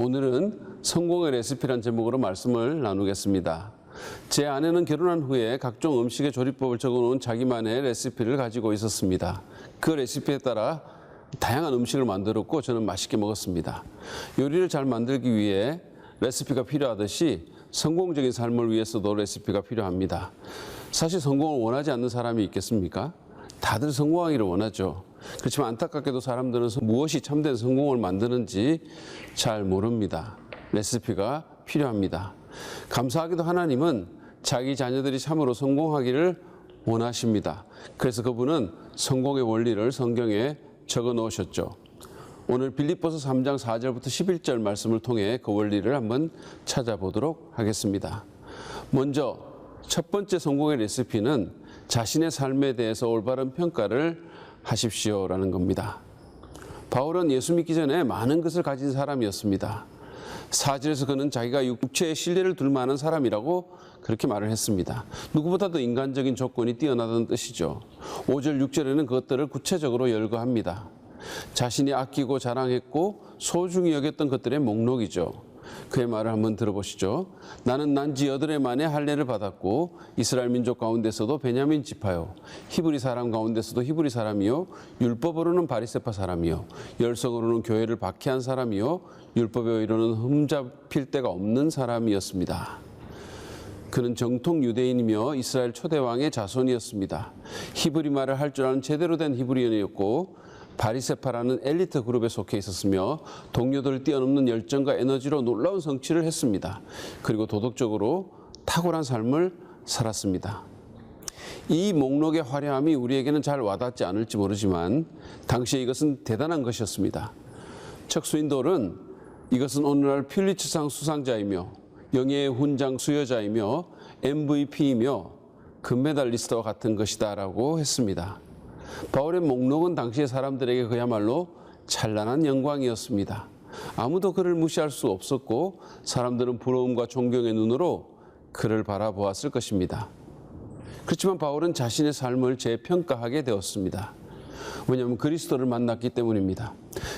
오늘은 성공의 레시피란 제목으로 말씀을 나누겠습니다. 제 아내는 결혼한 후에 각종 음식의 조리법을 적어놓은 자기만의 레시피를 가지고 있었습니다. 그 레시피에 따라 다양한 음식을 만들었고 저는 맛있게 먹었습니다. 요리를 잘 만들기 위해 레시피가 필요하듯이 성공적인 삶을 위해서도 레시피가 필요합니다. 사실 성공을 원하지 않는 사람이 있겠습니까? 다들 성공하기를 원하죠. 그렇지만 안타깝게도 사람들은 무엇이 참된 성공을 만드는지 잘 모릅니다. 레시피가 필요합니다. 감사하게도 하나님은 자기 자녀들이 참으로 성공하기를 원하십니다. 그래서 그분은 성공의 원리를 성경에 적어 놓으셨죠. 오늘 빌립보서 3장 4절부터 11절 말씀을 통해 그 원리를 한번 찾아보도록 하겠습니다. 먼저 첫 번째 성공의 레시피는 자신의 삶에 대해서 올바른 평가를 하십시오라는 겁니다. 바울은 예수 믿기 전에 많은 것을 가진 사람이었습니다. 4절에서 그는 자기가 육체에 신뢰를 둘 만한 사람이라고 그렇게 말을 했습니다. 누구보다도 인간적인 조건이 뛰어나다는 뜻이죠. 5절, 6절에는 그것들을 구체적으로 열거합니다. 자신이 아끼고 자랑했고 소중히 여겼던 것들의 목록이죠. 그의 말을 한번 들어보시죠. 나는 난지 8해 만에 할례를 받았고 이스라엘 민족 가운데서도 베냐민 지파요, 히브리 사람 가운데서도 히브리 사람이요, 율법으로는 바리새파 사람이요, 열성으로는 교회를 박해한 사람이요, 율법에 의로는 흠잡힐 데가 없는 사람이었습니다. 그는 정통 유대인이며 이스라엘 초대왕의 자손이었습니다. 히브리 말을 할 줄 아는 제대로 된 히브리인이었고 바리새파라는 엘리트 그룹에 속해 있었으며 동료들을 뛰어넘는 열정과 에너지로 놀라운 성취를 했습니다. 그리고 도덕적으로 탁월한 삶을 살았습니다. 이 목록의 화려함이 우리에게는 잘 와닿지 않을지 모르지만 당시에 이것은 대단한 것이었습니다. 척 스윈돌은 이것은 오늘날 퓰리츠상 수상자이며 영예의 훈장 수여자이며 MVP이며 금메달리스트와 같은 것이다 라고 했습니다. 바울의 목록은 당시의 사람들에게 그야말로 찬란한 영광이었습니다. 아무도 그를 무시할 수 없었고 사람들은 부러움과 존경의 눈으로 그를 바라보았을 것입니다. 그렇지만 바울은 자신의 삶을 재평가하게 되었습니다. 왜냐하면 그리스도를 만났기 때문입니다.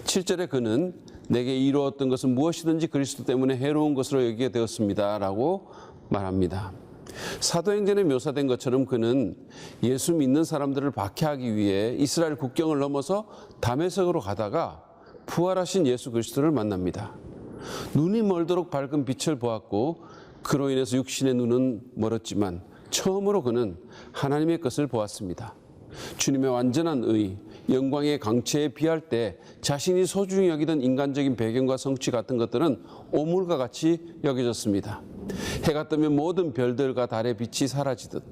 7절에 그는 내게 이루었던 것은 무엇이든지 그리스도 때문에 해로운 것으로 여기게 되었습니다 라고 말합니다. 사도행전에 묘사된 것처럼 그는 예수 믿는 사람들을 박해하기 위해 이스라엘 국경을 넘어서 다메섹으로 가다가 부활하신 예수 그리스도를 만납니다. 눈이 멀도록 밝은 빛을 보았고 그로 인해서 육신의 눈은 멀었지만 처음으로 그는 하나님의 것을 보았습니다. 주님의 완전한 의, 영광의 강체에 비할 때 자신이 소중히 여기던 인간적인 배경과 성취 같은 것들은 오물과 같이 여겨졌습니다. 해가 뜨면 모든 별들과 달의 빛이 사라지듯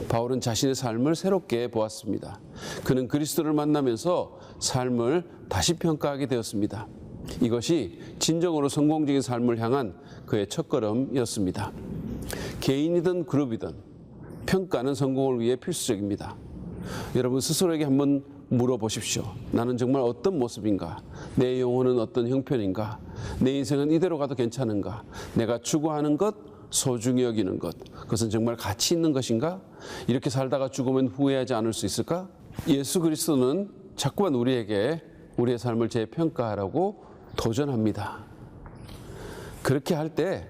바울은 자신의 삶을 새롭게 보았습니다. 그는 그리스도를 만나면서 삶을 다시 평가하게 되었습니다. 이것이 진정으로 성공적인 삶을 향한 그의 첫걸음이었습니다. 개인이든 그룹이든 평가는 성공을 위해 필수적입니다. 여러분 스스로에게 한번 물어보십시오. 나는 정말 어떤 모습인가? 내 영혼은 어떤 형편인가? 내 인생은 이대로 가도 괜찮은가? 내가 추구하는 것, 소중히 여기는 것, 그것은 정말 가치 있는 것인가? 이렇게 살다가 죽으면 후회하지 않을 수 있을까? 예수 그리스도는 자꾸만 우리에게 우리의 삶을 재평가하라고 도전합니다. 그렇게 할 때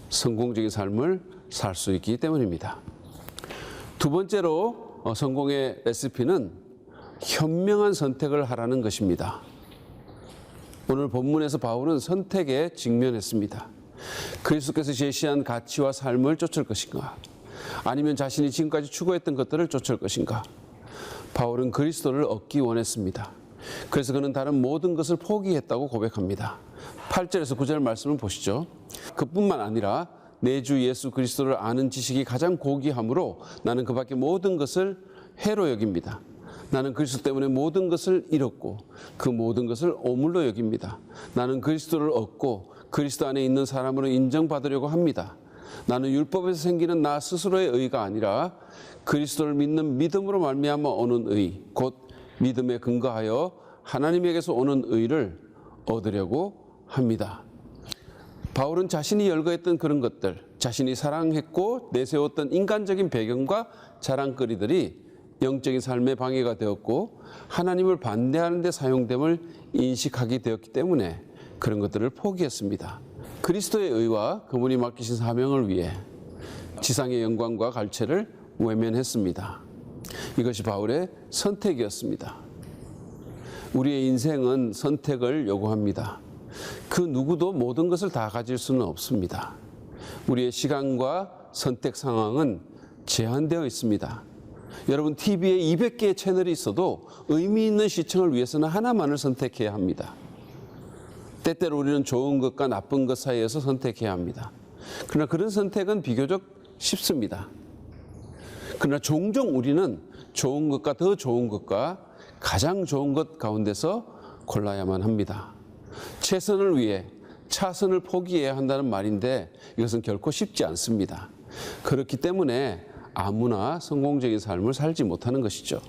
성공적인 삶을 살 수 있기 때문입니다. 두 번째로 성공의 레시피는 현명한 선택을 하라는 것입니다. 오늘 본문에서 바울은 선택에 직면했습니다. 그리스도께서 제시한 가치와 삶을 쫓을 것인가? 아니면 자신이 지금까지 추구했던 것들을 쫓을 것인가? 바울은 그리스도를 얻기 원했습니다. 그래서 그는 다른 모든 것을 포기했다고 고백합니다. 8절에서 9절 말씀을 보시죠. 그뿐만 아니라 내 주 예수 그리스도를 아는 지식이 가장 고귀하므로 나는 그 밖에 모든 것을 해로 여깁니다. 나는 그리스도 때문에 모든 것을 잃었고 그 모든 것을 오물로 여깁니다. 나는 그리스도를 얻고 그리스도 안에 있는 사람으로 인정받으려고 합니다. 나는 율법에서 생기는 나 스스로의 의가 아니라 그리스도를 믿는 믿음으로 말미암아 오는 의, 곧 믿음에 근거하여 하나님에게서 오는 의를 얻으려고 합니다. 바울은 자신이 열거했던 그런 것들, 자신이 사랑했고 내세웠던 인간적인 배경과 자랑거리들이 영적인 삶의 방해가 되었고 하나님을 반대하는 데 사용됨을 인식하게 되었기 때문에 그런 것들을 포기했습니다. 그리스도의 의와 그분이 맡기신 사명을 위해 지상의 영광과 갈채를 외면했습니다. 이것이 바울의 선택이었습니다. 우리의 인생은 선택을 요구합니다. 그 누구도 모든 것을 다 가질 수는 없습니다. 우리의 시간과 선택 상황은 제한되어 있습니다. 여러분, TV에 200개의 채널이 있어도 의미 있는 시청을 위해서는 하나만을 선택해야 합니다. 때때로 우리는 좋은 것과 나쁜 것 사이에서 선택해야 합니다. 그러나 그런 선택은 비교적 쉽습니다. 그러나 종종 우리는 좋은 것과 더 좋은 것과 가장 좋은 것 가운데서 골라야만 합니다. 최선을 위해 차선을 포기해야 한다는 말인데 이것은 결코 쉽지 않습니다. 그렇기 때문에 아무나 성공적인 삶을 살지 못하는 것이죠.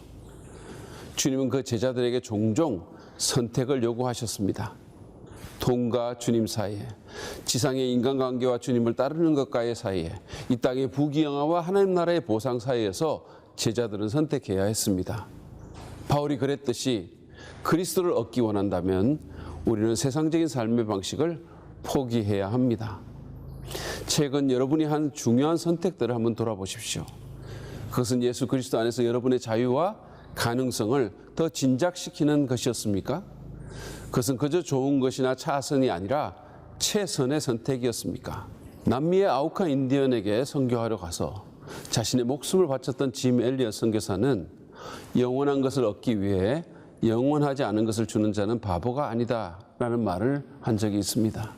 주님은 그 제자들에게 종종 선택을 요구하셨습니다. 돈과 주님 사이에, 지상의 인간관계와 주님을 따르는 것과의 사이에, 이 땅의 부귀영화와 하나님 나라의 보상 사이에서 제자들은 선택해야 했습니다. 바울이 그랬듯이 그리스도를 얻기 원한다면 우리는 세상적인 삶의 방식을 포기해야 합니다. 최근 여러분이 한 중요한 선택들을 한번 돌아보십시오. 그것은 예수 그리스도 안에서 여러분의 자유와 가능성을 더 진작시키는 것이었습니까? 그것은 그저 좋은 것이나 차선이 아니라 최선의 선택이었습니까? 남미의 아우카 인디언에게 선교하러 가서 자신의 목숨을 바쳤던 짐 엘리엇 선교사는 영원한 것을 얻기 위해 영원하지 않은 것을 주는 자는 바보가 아니다 라는 말을 한 적이 있습니다.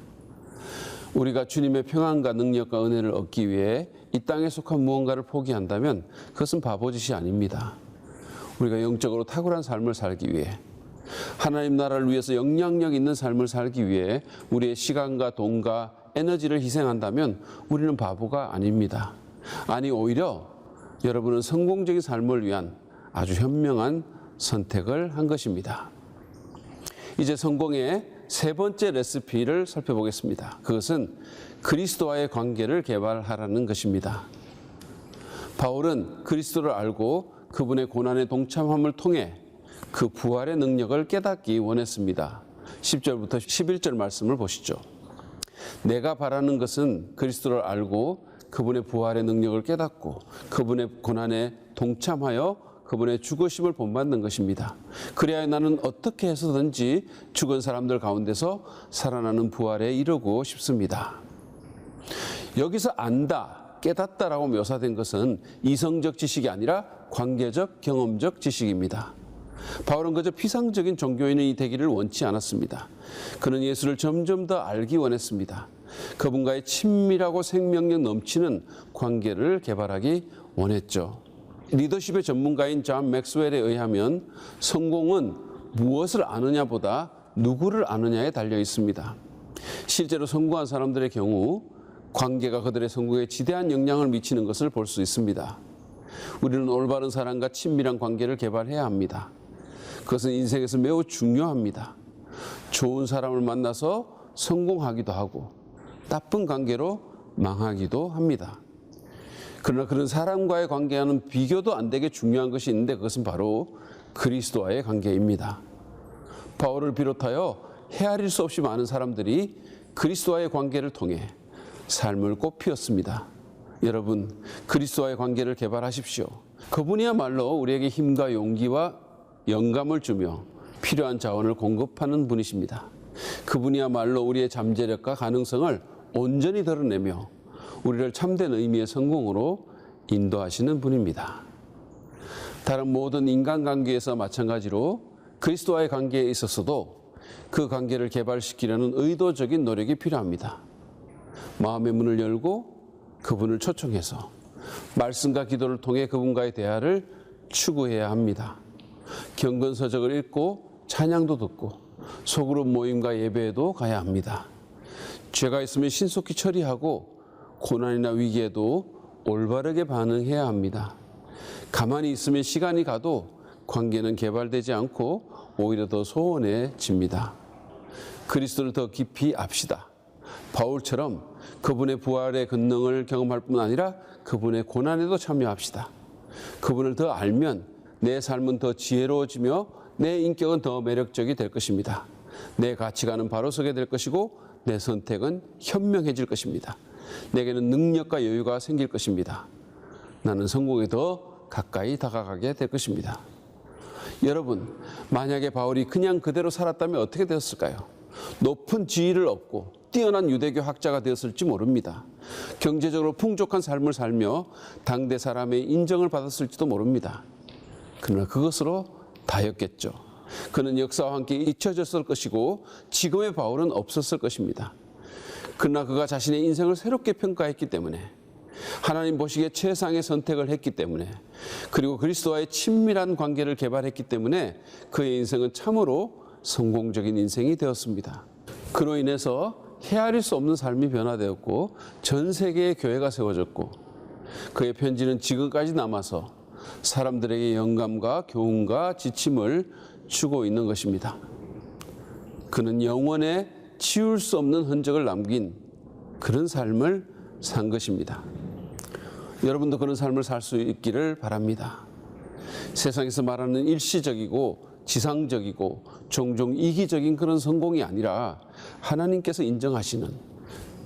우리가 주님의 평안과 능력과 은혜를 얻기 위해 이 땅에 속한 무언가를 포기한다면 그것은 바보짓이 아닙니다. 우리가 영적으로 탁월한 삶을 살기 위해, 하나님 나라를 위해서 영향력 있는 삶을 살기 위해 우리의 시간과 돈과 에너지를 희생한다면 우리는 바보가 아닙니다. 아니, 오히려 여러분은 성공적인 삶을 위한 아주 현명한 선택을 한 것입니다. 이제 성공의 세 번째 레시피를 살펴보겠습니다. 그것은 그리스도와의 관계를 개발하라는 것입니다. 바울은 그리스도를 알고 그분의 고난에 동참함을 통해 그 부활의 능력을 깨닫기 원했습니다. 10절부터 11절 말씀을 보시죠. 내가 바라는 것은 그리스도를 알고 그분의 부활의 능력을 깨닫고 그분의 고난에 동참하여 그분의 죽으심을 본받는 것입니다. 그래야 나는 어떻게 해서든지 죽은 사람들 가운데서 살아나는 부활에 이르고 싶습니다. 여기서 안다, 깨닫다라고 묘사된 것은 이성적 지식이 아니라 관계적, 경험적 지식입니다. 바울은 그저 피상적인 종교인이 되기를 원치 않았습니다. 그는 예수를 점점 더 알기 원했습니다. 그분과의 친밀하고 생명력 넘치는 관계를 개발하기 원했죠. 리더십의 전문가인 존 맥스웰에 의하면 성공은 무엇을 아느냐보다 누구를 아느냐에 달려 있습니다. 실제로 성공한 사람들의 경우 관계가 그들의 성공에 지대한 영향을 미치는 것을 볼 수 있습니다. 우리는 올바른 사람과 친밀한 관계를 개발해야 합니다. 그것은 인생에서 매우 중요합니다. 좋은 사람을 만나서 성공하기도 하고 나쁜 관계로 망하기도 합니다. 그러나 그런 사람과의 관계와는 비교도 안 되게 중요한 것이 있는데 그것은 바로 그리스도와의 관계입니다. 바울을 비롯하여 헤아릴 수 없이 많은 사람들이 그리스도와의 관계를 통해 삶을 꽃피웠습니다. 여러분, 그리스도와의 관계를 개발하십시오. 그분이야말로 우리에게 힘과 용기와 영감을 주며 필요한 자원을 공급하는 분이십니다. 그분이야말로 우리의 잠재력과 가능성을 온전히 드러내며 우리를 참된 의미의 성공으로 인도하시는 분입니다. 다른 모든 인간관계에서 마찬가지로 그리스도와의 관계에 있어서도 그 관계를 개발시키려는 의도적인 노력이 필요합니다. 마음의 문을 열고 그분을 초청해서 말씀과 기도를 통해 그분과의 대화를 추구해야 합니다. 경건서적을 읽고 찬양도 듣고 소그룹 모임과 예배에도 가야 합니다. 죄가 있으면 신속히 처리하고 고난이나 위기에도 올바르게 반응해야 합니다. 가만히 있으면 시간이 가도 관계는 개발되지 않고 오히려 더 소원해집니다. 그리스도를 더 깊이 압시다. 바울처럼 그분의 부활의 권능을 경험할 뿐 아니라 그분의 고난에도 참여합시다. 그분을 더 알면 내 삶은 더 지혜로워지며 내 인격은 더 매력적이 될 것입니다. 내 가치관은 바로 서게 될 것이고 내 선택은 현명해질 것입니다. 내게는 능력과 여유가 생길 것입니다. 나는 성공에 더 가까이 다가가게 될 것입니다. 여러분, 만약에 바울이 그냥 그대로 살았다면 어떻게 되었을까요? 높은 지위를 얻고 뛰어난 유대교 학자가 되었을지 모릅니다. 경제적으로 풍족한 삶을 살며 당대 사람의 인정을 받았을지도 모릅니다. 그러나 그것으로 다였겠죠. 그는 역사와 함께 잊혀졌을 것이고 지금의 바울은 없었을 것입니다. 그러나 그가 자신의 인생을 새롭게 평가했기 때문에, 하나님 보시기에 최상의 선택을 했기 때문에, 그리고 그리스도와의 친밀한 관계를 개발했기 때문에 그의 인생은 참으로 성공적인 인생이 되었습니다. 그로 인해서 헤아릴 수 없는 삶이 변화되었고 전 세계의 교회가 세워졌고, 그의 편지는 지금까지 남아서 사람들에게 영감과 교훈과 지침을 주고 있는 것입니다. 그는 영원에 지울 수 없는 흔적을 남긴 그런 삶을 산 것입니다. 여러분도 그런 삶을 살 수 있기를 바랍니다. 세상에서 말하는 일시적이고 지상적이고 종종 이기적인 그런 성공이 아니라 하나님께서 인정하시는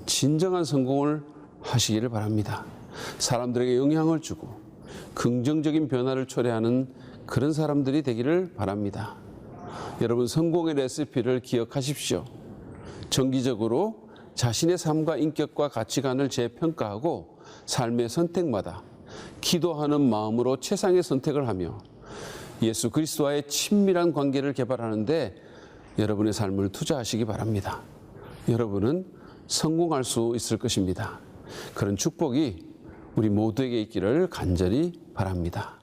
진정한 성공을 하시기를 바랍니다. 사람들에게 영향을 주고 긍정적인 변화를 초래하는 그런 사람들이 되기를 바랍니다. 여러분, 성공의 레시피를 기억하십시오. 정기적으로 자신의 삶과 인격과 가치관을 재평가하고 삶의 선택마다 기도하는 마음으로 최상의 선택을 하며 예수 그리스도와의 친밀한 관계를 개발하는데 여러분의 삶을 투자하시기 바랍니다. 여러분은 성공할 수 있을 것입니다. 그런 축복이 우리 모두에게 있기를 간절히 바랍니다.